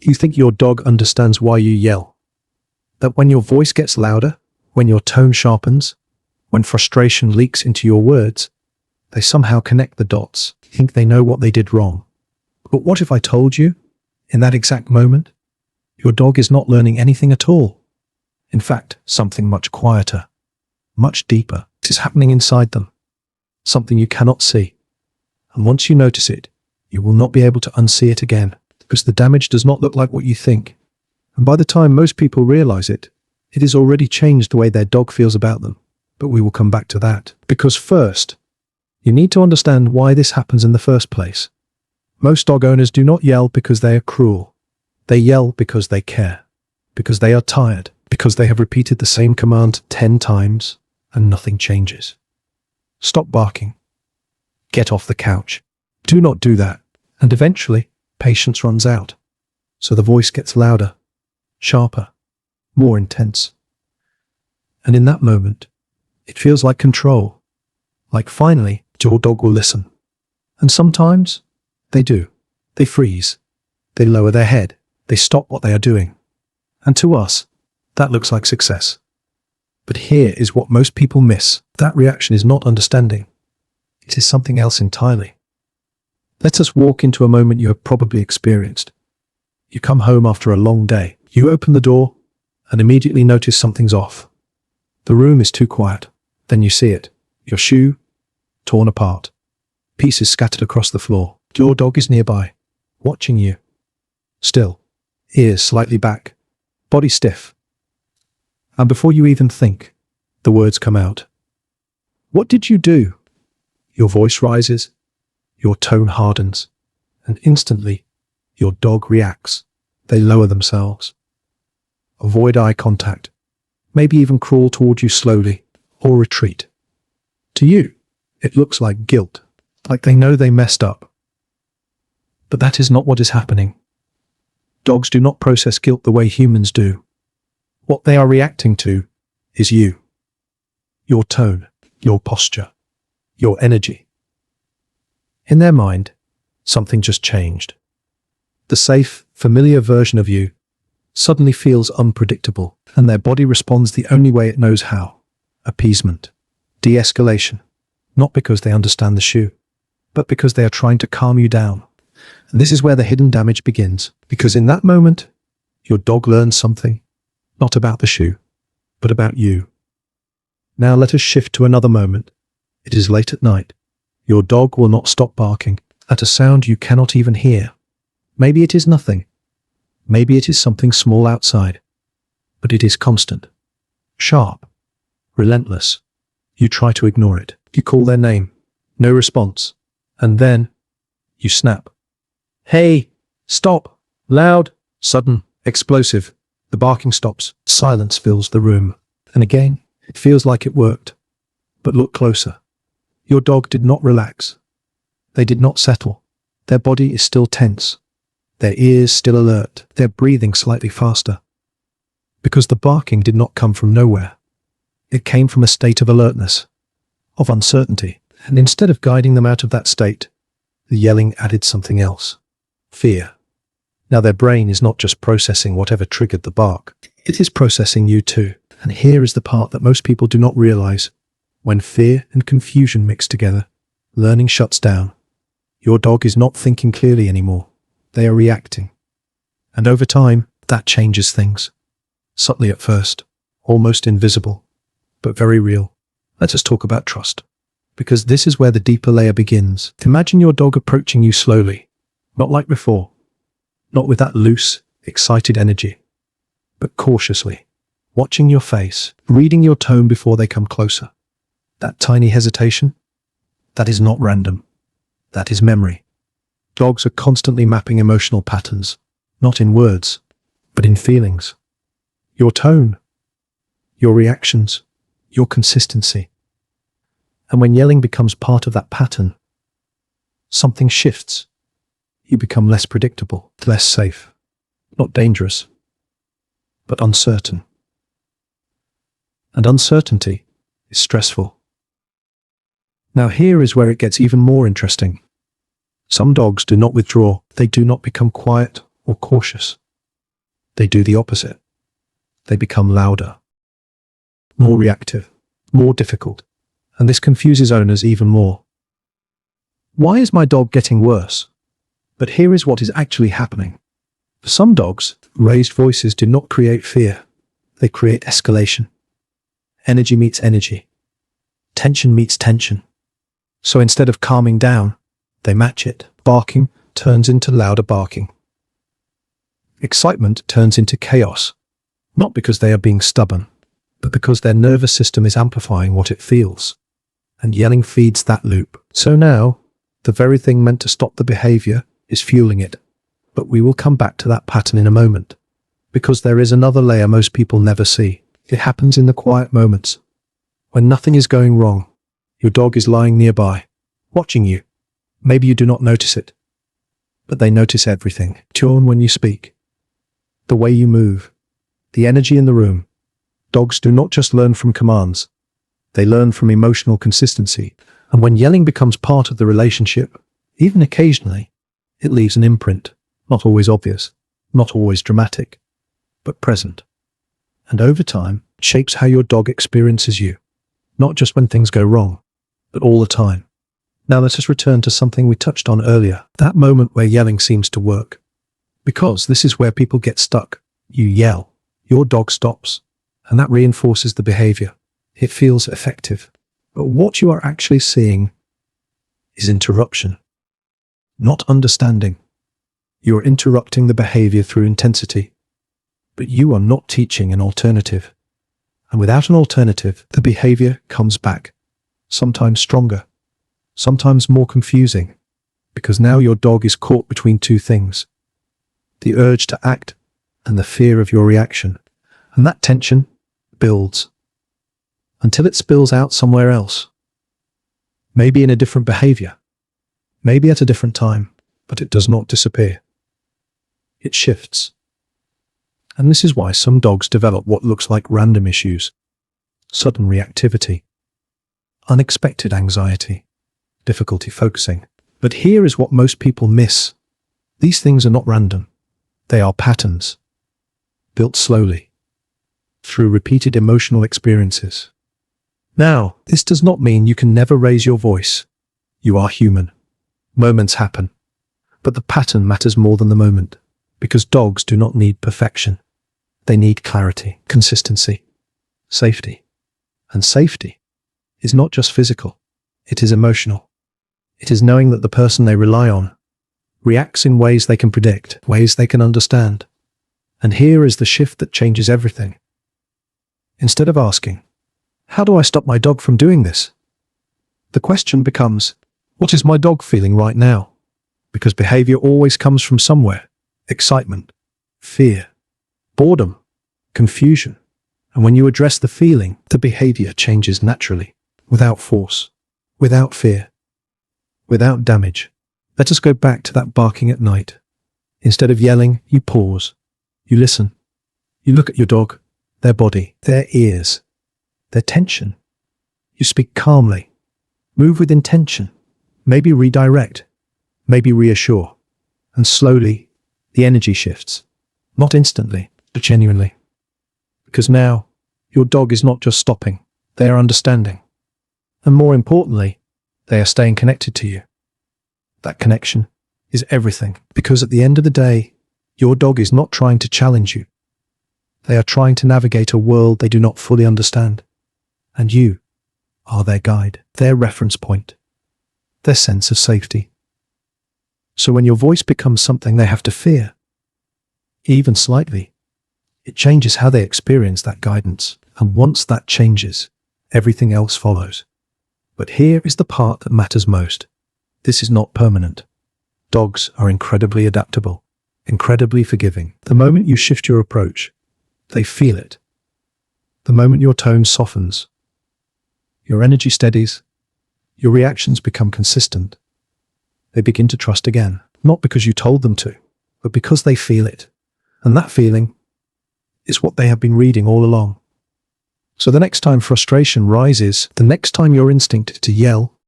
You think your dog understands why you yell. That when your voice gets louder, when your tone sharpens, when frustration leaks into your words, they somehow connect the dots, think they know what they did wrong. But what if I told you, in that exact moment, your dog is not learning anything at all? In fact, something much quieter, much deeper is happening inside them, something you cannot see. And once you notice it, you will not be able to unsee it again, because the damage does not look like what you think. And by the time most people realize it, it has already changed the way their dog feels about them. But we will come back to that. Because first, you need to understand why this happens in the first place. Most dog owners do not yell because they are cruel. They yell because they care, because they are tired, because they have repeated the same command 10 times and nothing changes. Stop barking. Get off the couch. Do not do that. And eventually, patience runs out. So the voice gets louder, sharper, more intense. And in that moment, it feels like control. Like finally, your dog will listen. And sometimes, they do. They freeze. They lower their head. They stop what they are doing. And to us, that looks like success. But here is what most people miss. That reaction is not understanding. It is something else entirely. Let us walk into a moment you have probably experienced. You come home after a long day. You open the door and immediately notice something's off. The room is too quiet. Then you see it. Your shoe, torn apart. Pieces scattered across the floor. Your dog is nearby, watching you. Still, ears slightly back, body stiff. And before you even think, the words come out. What did you do? Your voice rises, your tone hardens, and instantly, your dog reacts. They lower themselves. Avoid eye contact, maybe even crawl toward you slowly, or retreat. To you, it looks like guilt, like they know they messed up. But that is not what is happening. Dogs do not process guilt the way humans do. What they are reacting to is you. Your tone, your posture, your energy. In their mind, something just changed. The safe, familiar version of you suddenly feels unpredictable, and their body responds the only way it knows how. Appeasement, de-escalation, not because they understand the shoe, but because they are trying to calm you down. And this is where the hidden damage begins, because in that moment, your dog learns something, not about the shoe, but about you. Now let us shift to another moment. It is late at night. Your dog will not stop barking at a sound you cannot even hear. Maybe it is nothing. Maybe it is something small outside. But it is constant, sharp, relentless. You try to ignore it. You call their name. No response. And then, you snap. Hey! Stop! Loud! Sudden! Explosive. The barking stops. Silence fills the room. And again, it feels like it worked. But look closer. Your dog did not relax. They did not settle. Their body is still tense. Their ears still alert. Their breathing slightly faster. Because the barking did not come from nowhere. It came from a state of alertness, of uncertainty. And instead of guiding them out of that state, the yelling added something else. Fear. Now their brain is not just processing whatever triggered the bark. It is processing you too. And here is the part that most people do not realize. When fear and confusion mix together, learning shuts down. Your dog is not thinking clearly anymore. They are reacting. And over time, that changes things. Subtly at first, almost invisible, but very real. Let us talk about trust. Because this is where the deeper layer begins. Imagine your dog approaching you slowly, not like before, not with that loose, excited energy, but cautiously, watching your face, reading your tone before they come closer. That tiny hesitation, that is not random. That is memory. Dogs are constantly mapping emotional patterns, not in words, but in feelings. Your tone, your reactions, your consistency. And when yelling becomes part of that pattern, something shifts. You become less predictable, less safe, not dangerous, but uncertain. And uncertainty is stressful. Now here is where it gets even more interesting. Some dogs do not withdraw. They do not become quiet or cautious. They do the opposite. They become louder, more reactive, more difficult, and this confuses owners even more. Why is my dog getting worse? But here is what is actually happening. For some dogs, raised voices do not create fear. They create escalation. Energy meets energy. Tension meets tension. So instead of calming down, they match it. Barking turns into louder barking. Excitement turns into chaos, not because they are being stubborn, but because their nervous system is amplifying what it feels. And yelling feeds that loop. So now, the very thing meant to stop the behavior is fueling it. But we will come back to that pattern in a moment, because there is another layer most people never see. It happens in the quiet moments. When nothing is going wrong, your dog is lying nearby, watching you. Maybe you do not notice it, but they notice everything. Tone when you speak, the way you move, the energy in the room. Dogs do not just learn from commands. They learn from emotional consistency. And when yelling becomes part of the relationship, even occasionally, it leaves an imprint, not always obvious, not always dramatic, but present. And over time, it shapes how your dog experiences you, not just when things go wrong, but all the time. Now let us return to something we touched on earlier, that moment where yelling seems to work. Because this is where people get stuck. You yell, your dog stops, and that reinforces the behavior. It feels effective. But what you are actually seeing is interruption, not understanding. You are interrupting the behavior through intensity, but you are not teaching an alternative. And without an alternative, the behavior comes back, sometimes stronger, sometimes more confusing, because now your dog is caught between two things: the urge to act and the fear of your reaction. And that tension builds until it spills out somewhere else. Maybe in a different behavior, maybe at a different time, but it does not disappear. It shifts. And this is why some dogs develop what looks like random issues: sudden reactivity, unexpected anxiety, difficulty focusing. But here is what most people miss. These things are not random. They are patterns, built slowly, through repeated emotional experiences. Now, this does not mean you can never raise your voice. You are human. Moments happen. But the pattern matters more than the moment, because dogs do not need perfection. They need clarity, consistency, safety. And safety is not just physical. It is emotional. It is knowing that the person they rely on reacts in ways they can predict, ways they can understand. And here is the shift that changes everything. Instead of asking, "How do I stop my dog from doing this?" the question becomes, "What is my dog feeling right now?" Because behavior always comes from somewhere: excitement, fear, boredom, confusion. And when you address the feeling, the behavior changes naturally, without force, without fear, without damage. Let us go back to that barking at night. Instead of yelling, you pause, you listen, you look at your dog, their body, their ears, their tension. You speak calmly, move with intention, maybe redirect, maybe reassure. And slowly, the energy shifts. Not instantly, but genuinely. Because now, your dog is not just stopping, they are understanding. And more importantly, they are staying connected to you. That connection is everything, because at the end of the day, your dog is not trying to challenge you. They are trying to navigate a world they do not fully understand. And you are their guide, their reference point, their sense of safety. So when your voice becomes something they have to fear, even slightly, it changes how they experience that guidance. And once that changes, everything else follows. But here is the part that matters most. This is not permanent. Dogs are incredibly adaptable, incredibly forgiving. The moment you shift your approach, they feel it. The moment your tone softens, your energy steadies, your reactions become consistent. They begin to trust again, not because you told them to, but because they feel it. And that feeling is what they have been reading all along. So the next time frustration rises, the next time your instinct to yell